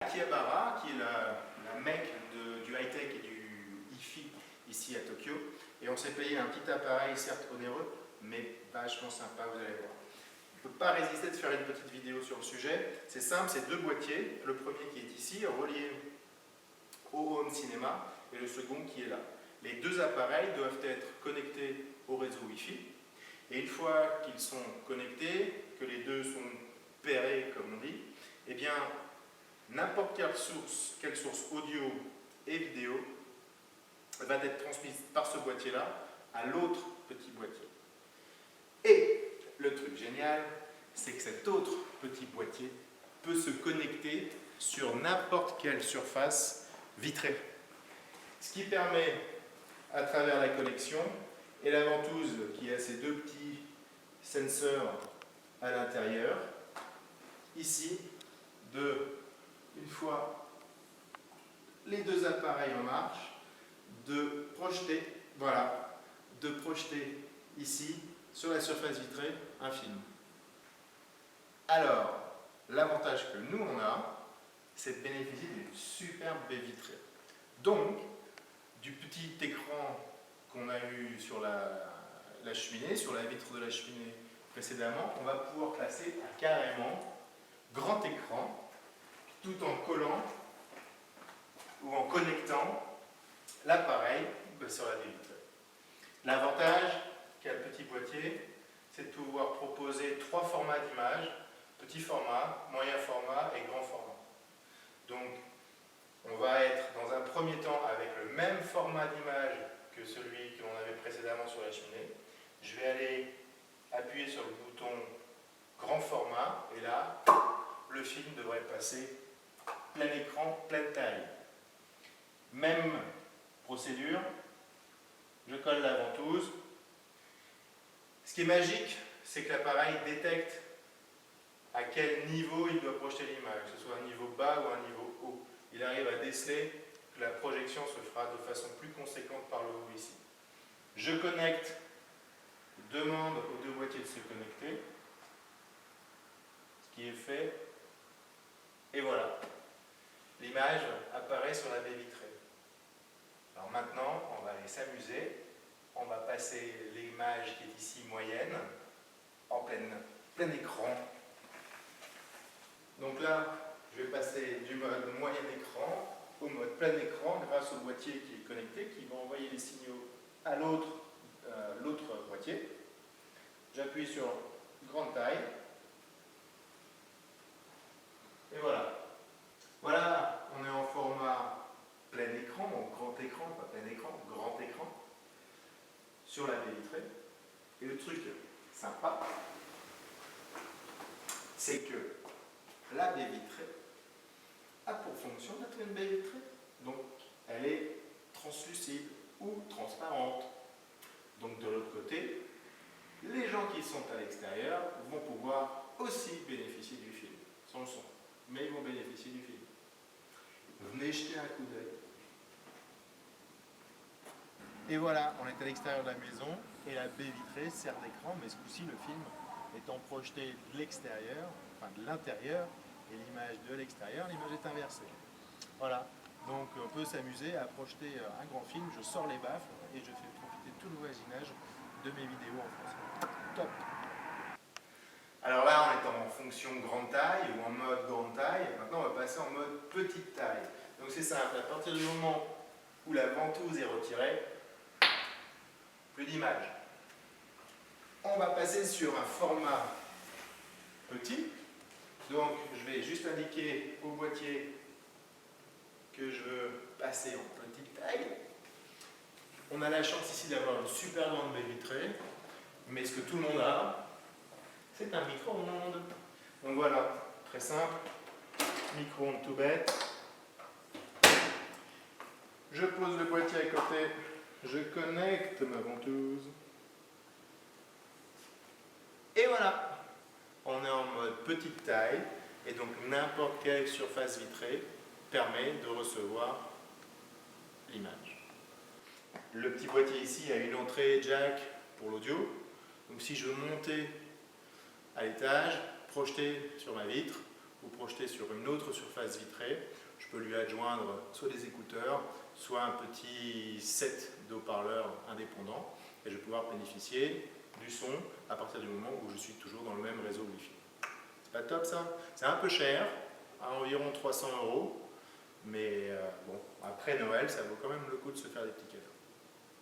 Akihabara, qui est la mecque du high-tech et du hi-fi ici à Tokyo. Et on s'est payé un petit appareil, certes onéreux, mais vachement sympa, vous allez voir. On ne peut pas résister de faire une petite vidéo sur le sujet. C'est simple, c'est deux boîtiers. Le premier qui est ici, relié au home cinéma, et le second qui est là. Les deux appareils doivent être connectés au réseau Wi-Fi. Et une fois qu'ils sont connectés, que les deux sont pairés, comme on dit, eh bien, n'importe quelle source audio et vidéo va être transmise par ce boîtier-là à l'autre petit boîtier. Et le truc génial, c'est que cet autre petit boîtier peut se connecter sur n'importe quelle surface vitrée. Ce qui permet, à travers la connexion et la ventouse qui a ces deux petits sensors à l'intérieur, ici, une fois les deux appareils en marche, de projeter, voilà, de projeter ici, sur la surface vitrée, un film. Alors, l'avantage que nous on a, c'est de bénéficier d'une superbe baie vitrée. Donc, du petit écran qu'on a eu sur la cheminée, sur la vitre de la cheminée précédemment, on va pouvoir placer un carrément grand écran, tout en collant ou en connectant l'appareil sur la baie vitrée. L'avantage qu'a le petit boîtier, c'est de pouvoir proposer trois formats d'image: petit format, moyen format et grand format. Donc, on va être dans un premier temps avec le même format d'image que celui que l'on avait précédemment sur la cheminée. Je vais aller appuyer sur le bouton grand format et là, le film devrait passer plein écran, pleine taille. Même procédure, je colle la ventouse. Ce qui est magique, c'est que l'appareil détecte à quel niveau il doit projeter l'image, que ce soit un niveau bas ou un niveau haut. Il arrive à déceler que la projection se fera de façon plus conséquente par le haut ici. Je connecte, demande aux deux boîtiers de se connecter, ce qui est fait, et voilà. L'image apparaît sur la baie vitrée. Alors maintenant, on va aller s'amuser. On va passer l'image qui est ici moyenne en plein écran. Donc là, je vais passer du mode moyen écran au mode plein écran grâce au boîtier qui est connecté, qui va envoyer les signaux à l'autre boîtier. J'appuie sur grande taille. Et voilà. Voilà, on est en format plein écran, donc grand écran, pas plein écran, grand écran, sur la baie vitrée. Et le truc sympa, c'est que la baie vitrée a pour fonction d'être une baie vitrée. Donc, elle est translucide ou transparente. Donc, de l'autre côté, les gens qui sont à l'extérieur vont pouvoir aussi bénéficier du film, sans le son, mais ils vont bénéficier du film. Venez jeter un coup d'œil. Et voilà, on est à l'extérieur de la maison et la baie vitrée sert d'écran, mais ce coup-ci, le film étant projeté de l'extérieur, enfin de l'intérieur, et l'image de l'extérieur, l'image est inversée. Voilà, donc on peut s'amuser à projeter un grand film, je sors les baffes et je fais profiter tout le voisinage de mes vidéos en français. Top! Alors là, on est en fonction grande taille ou en mode grande taille. Maintenant, on va passer en mode petite taille. Donc c'est simple, à partir du moment où la ventouse est retirée, plus d'image. On va passer sur un format petit. Donc je vais juste indiquer au boîtier que je veux passer en petite taille. On a la chance ici d'avoir une super grande baie vitrée, mais ce que tout le monde a, c'est un micro-ondes. Donc voilà, très simple, micro-ondes tout bête. Je pose le boîtier à côté, je connecte ma ventouse. Et voilà, on est en mode petite taille, et donc n'importe quelle surface vitrée permet de recevoir l'image. Le petit boîtier ici a une entrée jack pour l'audio. Donc si je veux monter à l'étage, projeter sur ma vitre, ou projeter sur une autre surface vitrée, je peux lui adjoindre soit des écouteurs, soit un petit set de haut-parleurs indépendants et je vais pouvoir bénéficier du son à partir du moment où je suis toujours dans le même réseau Wi-Fi. C'est pas top ça? C'est un peu cher, à environ 300 €, mais bon, après Noël, ça vaut quand même le coup de se faire des petits cadeaux.